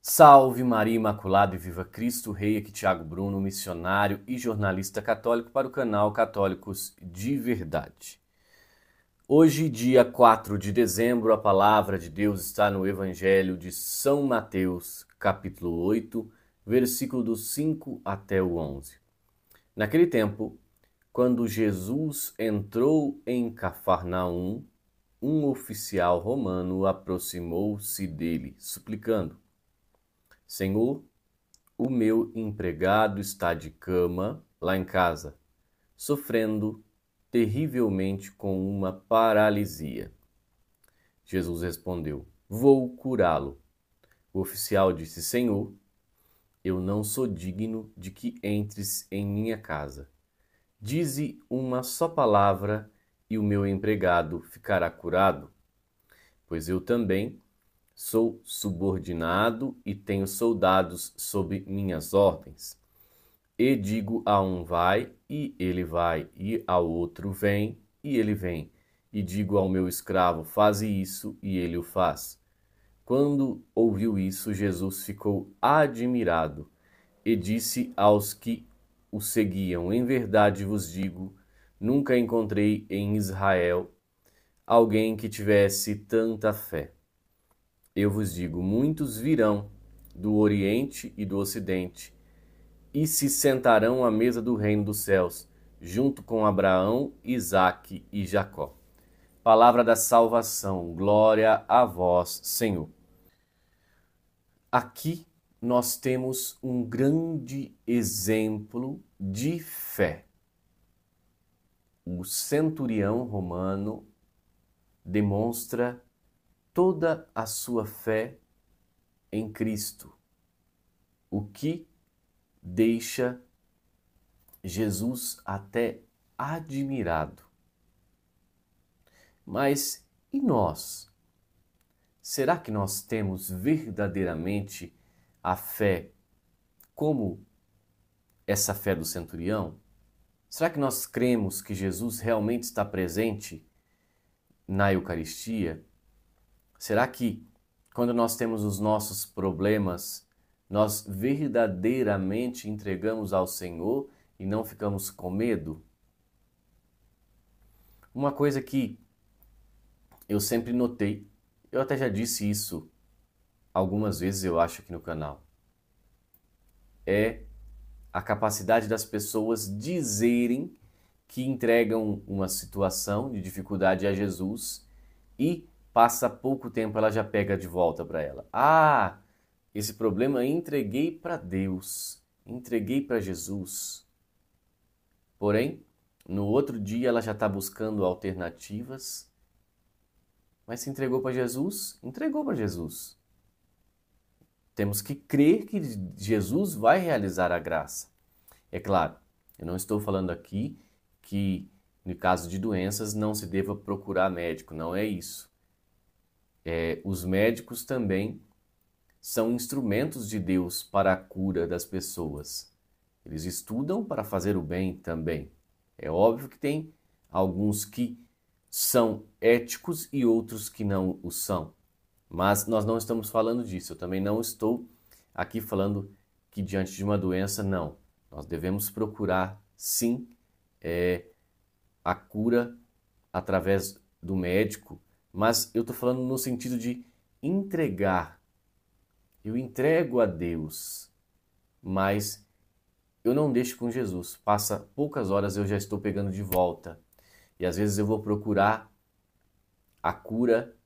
Salve Maria Imaculada e Viva Cristo Rei, aqui Thiago Bruno, missionário e jornalista católico para o canal Católicos de Verdade. Hoje, dia 4 de dezembro, a palavra de Deus está no Evangelho de São Mateus, capítulo 8, versículo do 5 até o 11. Naquele tempo, quando Jesus entrou em Cafarnaum, um oficial romano aproximou-se dele, suplicando: Senhor, o meu empregado está de cama lá em casa, sofrendo terrivelmente com uma paralisia. Jesus respondeu: Vou curá-lo. O oficial disse: Senhor, eu não sou digno de que entres em minha casa. Dize uma só palavra e o meu empregado ficará curado, pois eu também sou subordinado e tenho soldados sob minhas ordens. E digo a um vai, e ele vai, e ao outro vem, e ele vem. E digo ao meu escravo, faze isso, e ele o faz. Quando ouviu isso, Jesus ficou admirado e disse aos que o seguiam: Em verdade vos digo, nunca encontrei em Israel alguém que tivesse tanta fé. Eu vos digo, muitos virão do Oriente e do Ocidente e se sentarão à mesa do reino dos céus, junto com Abraão, Isaque e Jacó. Palavra da salvação, glória a vós, Senhor. Aqui nós temos um grande exemplo de fé. O centurião romano demonstra toda a sua fé em Cristo, o que deixa Jesus até admirado. Mas e nós? Será que nós temos verdadeiramente a fé como essa fé do centurião? Será que nós cremos que Jesus realmente está presente na Eucaristia? Será que quando nós temos os nossos problemas, nós verdadeiramente entregamos ao Senhor e não ficamos com medo? Uma coisa que eu sempre notei, eu até já disse isso algumas vezes, eu acho, aqui no canal, é a capacidade das pessoas dizerem que entregam uma situação de dificuldade a Jesus e passa pouco tempo ela já pega de volta para ela. Ah, esse problema eu entreguei para Deus, entreguei para Jesus. Porém, no outro dia ela já está buscando alternativas. Mas se entregou para Jesus? Entregou para Jesus. Temos que crer que Jesus vai realizar a graça. É claro, eu não estou falando aqui que no caso de doenças não se deva procurar médico, não é isso. Os médicos também são instrumentos de Deus para a cura das pessoas. Eles estudam para fazer o bem também. É óbvio que tem alguns que são éticos e outros que não o são. Mas nós não estamos falando disso. Eu também não estou aqui falando que diante de uma doença, não. Nós devemos procurar, sim, a cura através do médico, mas eu estou falando no sentido de entregar. Eu entrego a Deus, mas eu não deixo com Jesus. Passa poucas horas eu já estou pegando de volta. E às vezes eu vou procurar a cura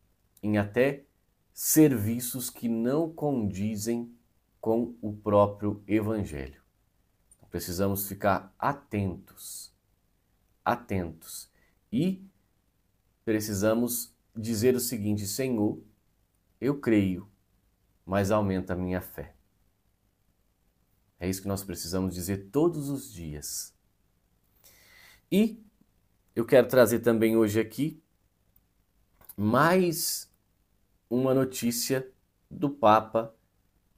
em até serviços que não condizem com o próprio Evangelho. Precisamos ficar atentos, atentos. E precisamos dizer o seguinte: Senhor, eu creio, mas aumenta a minha fé. É isso que nós precisamos dizer todos os dias. E eu quero trazer também hoje aqui mais uma notícia do Papa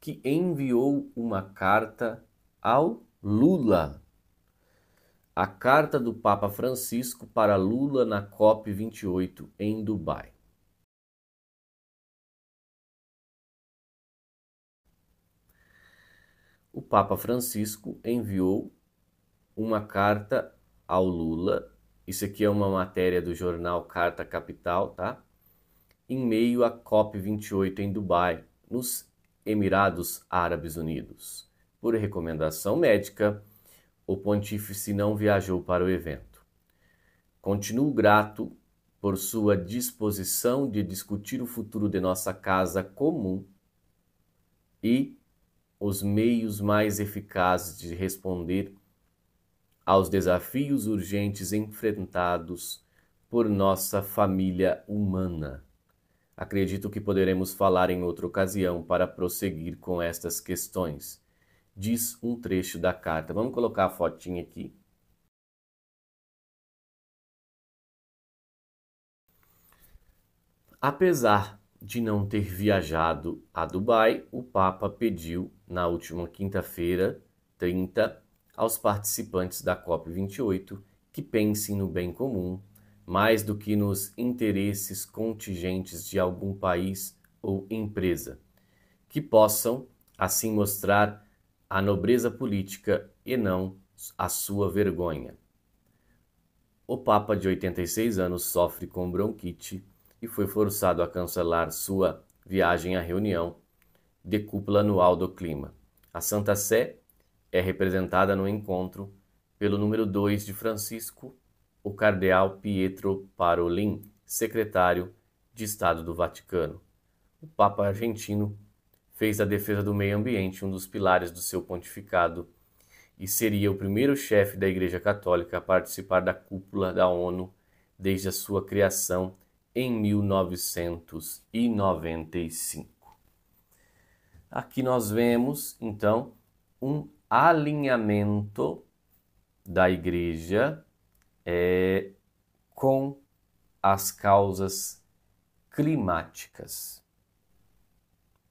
que enviou uma carta ao Lula. A carta do Papa Francisco para Lula na COP28 em Dubai. o Papa Francisco enviou uma carta ao Lula. Isso aqui é uma matéria do jornal Carta Capital, tá? Em meio à COP28 em Dubai, nos Emirados Árabes Unidos. Por recomendação médica, o pontífice não viajou para o evento. Continuo grato por sua disposição de discutir o futuro de nossa casa comum e os meios mais eficazes de responder aos desafios urgentes enfrentados por nossa família humana. Acredito que poderemos falar em outra ocasião para prosseguir com estas questões, diz um trecho da carta. Vamos colocar a fotinha aqui. Apesar de não ter viajado a Dubai, o Papa pediu, na última quinta-feira, 30, aos participantes da COP28 que pensem no bem comum, mais do que nos interesses contingentes de algum país ou empresa, que possam, assim, mostrar a nobreza política e não a sua vergonha. O Papa de 86 anos sofre com bronquite e foi forçado a cancelar sua viagem à reunião de cúpula anual do clima. A Santa Sé é representada no encontro pelo número 2 de Francisco, o cardeal Pietro Parolin, secretário de Estado do Vaticano. O Papa argentino fez da defesa do meio ambiente um dos pilares do seu pontificado e seria o primeiro chefe da Igreja Católica a participar da cúpula da ONU desde a sua criação em 1995. Aqui nós vemos, então, um alinhamento da Igreja com as causas climáticas.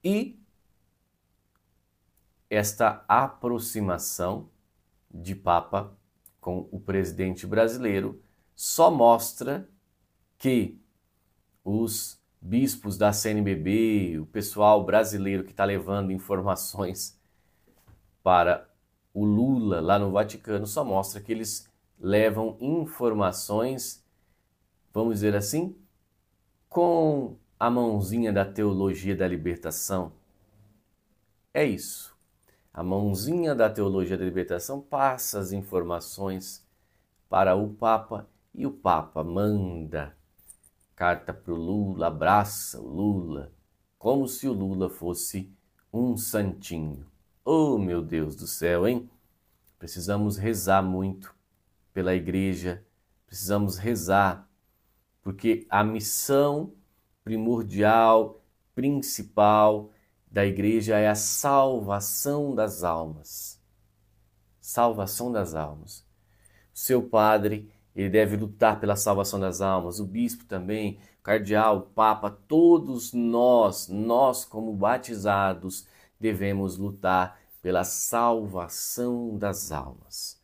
E esta aproximação de Papa com o presidente brasileiro só mostra que os bispos da CNBB, o pessoal brasileiro que está levando informações para o Lula lá no Vaticano, só mostra que eles levam informações, vamos dizer assim, com a mãozinha da teologia da libertação. É isso. A mãozinha da teologia da libertação passa as informações para o Papa e o Papa manda carta para o Lula, abraça o Lula, como se o Lula fosse um santinho. Oh, meu Deus do céu, hein? Precisamos rezar muito pela igreja, precisamos rezar, porque a missão primordial, principal da igreja é a salvação das almas. Salvação das almas. O seu padre, ele deve lutar pela salvação das almas, o bispo também, o cardeal, o papa, todos nós como batizados, devemos lutar pela salvação das almas.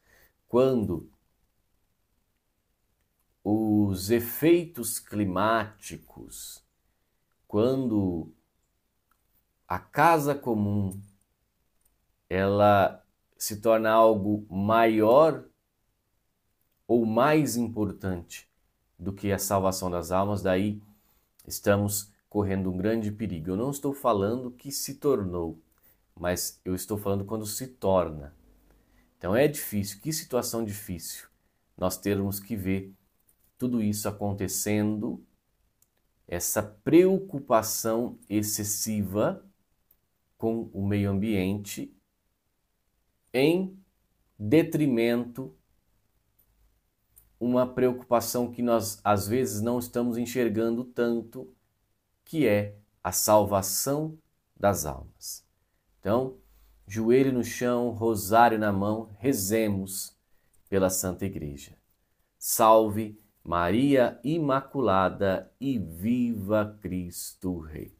Quando os efeitos climáticos, quando a casa comum, ela se torna algo maior ou mais importante do que a salvação das almas, daí estamos correndo um grande perigo. Eu não estou falando que se tornou, mas eu estou falando quando se torna. Então é difícil, que situação difícil nós termos que ver tudo isso acontecendo, essa preocupação excessiva com o meio ambiente em detrimento, uma preocupação que nós às vezes não estamos enxergando tanto, que é a salvação das almas. Então, joelho no chão, rosário na mão, rezemos pela Santa Igreja. Salve Maria Imaculada e viva Cristo Rei.